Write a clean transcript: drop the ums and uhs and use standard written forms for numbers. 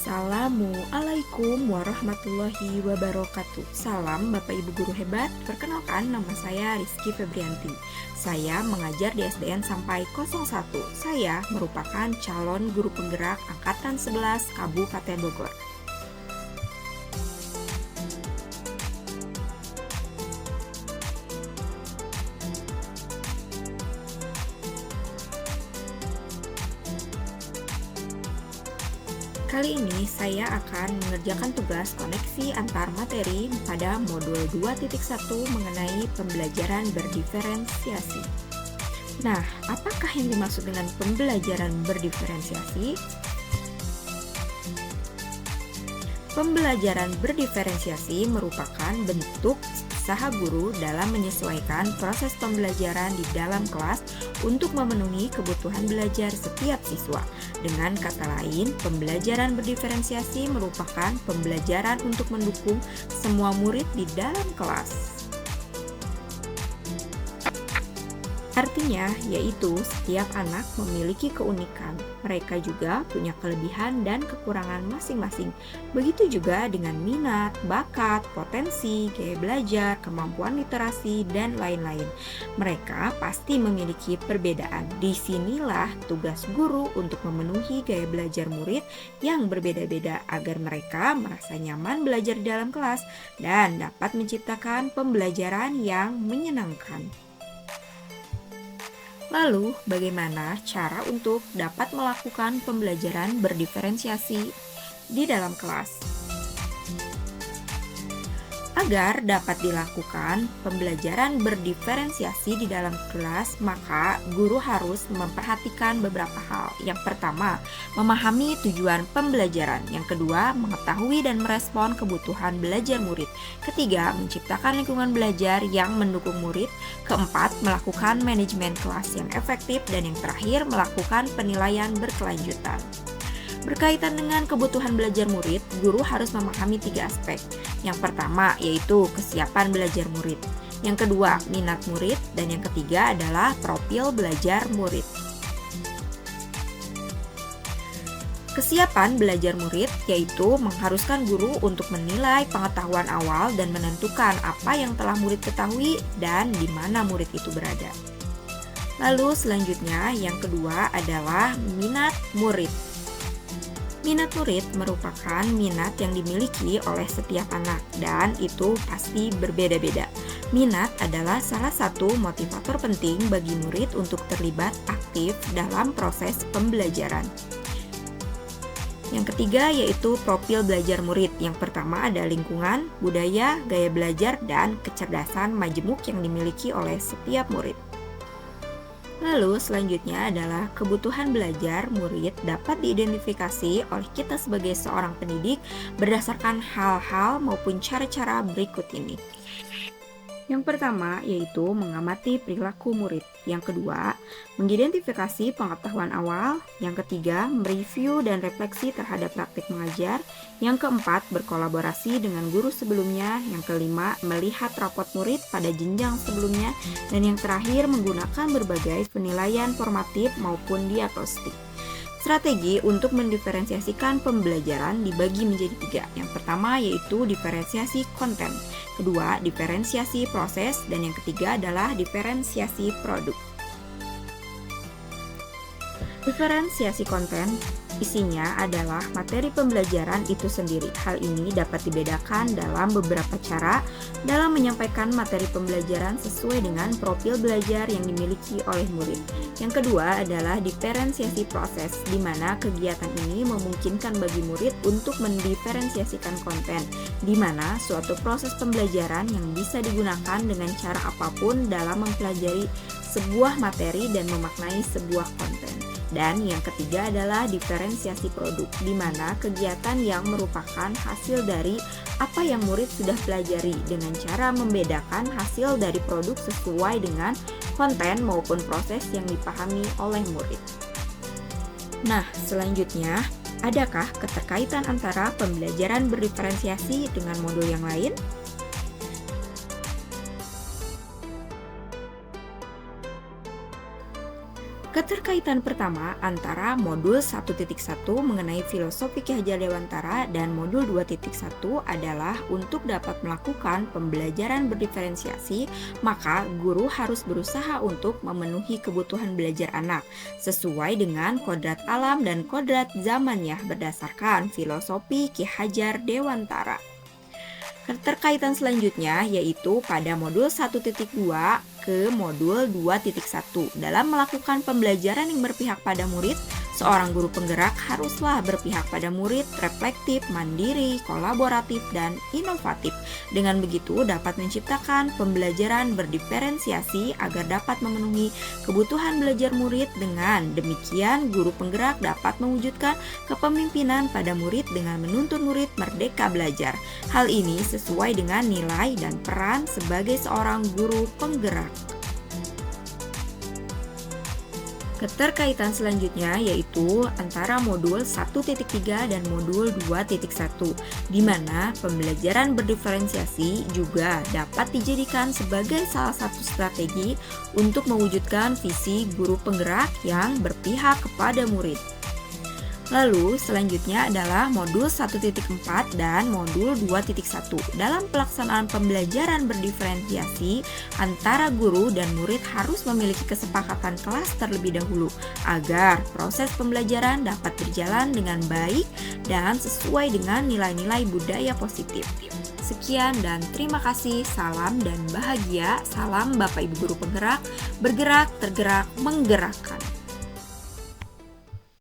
Assalamualaikum warahmatullahi wabarakatuh. Salam Bapak Ibu Guru hebat. Perkenalkan, nama saya Rizky Febrianti. Saya mengajar di SDN sampai 01. Saya merupakan calon guru penggerak angkatan 11 Kabupaten Bogor. Kali ini saya akan mengerjakan tugas koneksi antar materi pada modul 2.1 mengenai pembelajaran berdiferensiasi. Nah, apakah yang dimaksud dengan pembelajaran berdiferensiasi? Pembelajaran berdiferensiasi merupakan bentuk usaha guru dalam menyesuaikan proses pembelajaran di dalam kelas untuk memenuhi kebutuhan belajar setiap siswa. Dengan kata lain, pembelajaran berdiferensiasi merupakan pembelajaran untuk mendukung semua murid di dalam kelas. Artinya, yaitu setiap anak memiliki keunikan. Mereka juga punya kelebihan dan kekurangan masing-masing. Begitu juga dengan minat, bakat, potensi, gaya belajar, kemampuan literasi, dan lain-lain. Mereka pasti memiliki perbedaan. Disinilah tugas guru untuk memenuhi gaya belajar murid yang berbeda-beda agar mereka merasa nyaman belajar di dalam kelas dan dapat menciptakan pembelajaran yang menyenangkan. Lalu, bagaimana cara untuk dapat melakukan pembelajaran berdiferensiasi di dalam kelas? Agar dapat dilakukan pembelajaran berdiferensiasi di dalam kelas, maka guru harus memperhatikan beberapa hal. Yang pertama, memahami tujuan pembelajaran. Yang kedua, mengetahui dan merespon kebutuhan belajar murid. Ketiga, menciptakan lingkungan belajar yang mendukung murid. Keempat, melakukan manajemen kelas yang efektif. Dan yang terakhir, melakukan penilaian berkelanjutan. Berkaitan dengan kebutuhan belajar murid, guru harus memahami 3 aspek. Yang pertama yaitu kesiapan belajar murid. Yang kedua, minat murid. Dan yang ketiga adalah profil belajar murid. Kesiapan belajar murid yaitu mengharuskan guru untuk menilai pengetahuan awal dan menentukan apa yang telah murid ketahui dan di mana murid itu berada. Lalu selanjutnya yang kedua adalah minat murid. Minat murid merupakan minat yang dimiliki oleh setiap anak dan itu pasti berbeda-beda. Minat adalah salah satu motivator penting bagi murid untuk terlibat aktif dalam proses pembelajaran. Yang ketiga yaitu profil belajar murid. Yang pertama ada lingkungan, budaya, gaya belajar, dan kecerdasan majemuk yang dimiliki oleh setiap murid. Lalu selanjutnya adalah kebutuhan belajar murid dapat diidentifikasi oleh kita sebagai seorang pendidik berdasarkan hal-hal maupun cara-cara berikut ini. Yang pertama yaitu mengamati perilaku murid. Yang kedua, mengidentifikasi pengetahuan awal. Yang ketiga, mereview dan refleksi terhadap praktik mengajar. Yang keempat, berkolaborasi dengan guru sebelumnya. Yang kelima, melihat rapot murid pada jenjang sebelumnya. Dan yang terakhir, menggunakan berbagai penilaian formatif maupun diagnostik. Strategi untuk mendiferensiasikan pembelajaran dibagi menjadi 3. Yang pertama yaitu diferensiasi konten. Kedua, diferensiasi proses. Dan yang ketiga adalah diferensiasi produk. Diferensiasi konten isinya adalah materi pembelajaran itu sendiri. Hal ini dapat dibedakan dalam beberapa cara dalam menyampaikan materi pembelajaran sesuai dengan profil belajar yang dimiliki oleh murid. Yang kedua adalah diferensiasi proses, di mana kegiatan ini memungkinkan bagi murid untuk mendiferensiasikan konten, di mana suatu proses pembelajaran yang bisa digunakan dengan cara apapun dalam mempelajari sebuah materi dan memaknai sebuah konten. Dan yang ketiga adalah diferensiasi produk, di mana kegiatan yang merupakan hasil dari apa yang murid sudah pelajari dengan cara membedakan hasil dari produk sesuai dengan konten maupun proses yang dipahami oleh murid. Nah, selanjutnya, adakah keterkaitan antara pembelajaran berdiferensiasi dengan modul yang lain? Keterkaitan pertama antara modul 1.1 mengenai filosofi Ki Hajar Dewantara dan modul 2.1 adalah untuk dapat melakukan pembelajaran berdiferensiasi, maka guru harus berusaha untuk memenuhi kebutuhan belajar anak sesuai dengan kodrat alam dan kodrat zamannya berdasarkan filosofi Ki Hajar Dewantara. Keterkaitan selanjutnya yaitu pada modul 1.2 ke modul 2.1. Dalam melakukan pembelajaran yang berpihak pada murid, seorang guru penggerak haruslah berpihak pada murid, reflektif, mandiri, kolaboratif, dan inovatif. Dengan begitu dapat menciptakan pembelajaran berdiferensiasi agar dapat memenuhi kebutuhan belajar murid. Dengan demikian, guru penggerak dapat mewujudkan kepemimpinan pada murid dengan menuntun murid merdeka belajar. Hal ini sesuai dengan nilai dan peran sebagai seorang guru penggerak. Keterkaitan selanjutnya yaitu antara modul 1.3 dan modul 2.1, di mana pembelajaran berdiferensiasi juga dapat dijadikan sebagai salah satu strategi untuk mewujudkan visi guru penggerak yang berpihak kepada murid. Lalu selanjutnya adalah modul 1.4 dan modul 2.1. Dalam pelaksanaan pembelajaran berdiferensiasi, antara guru dan murid harus memiliki kesepakatan kelas terlebih dahulu agar proses pembelajaran dapat berjalan dengan baik dan sesuai dengan nilai-nilai budaya positif. Sekian dan terima kasih. Salam dan bahagia. Salam Bapak Ibu Guru Penggerak, bergerak, tergerak, menggerakkan.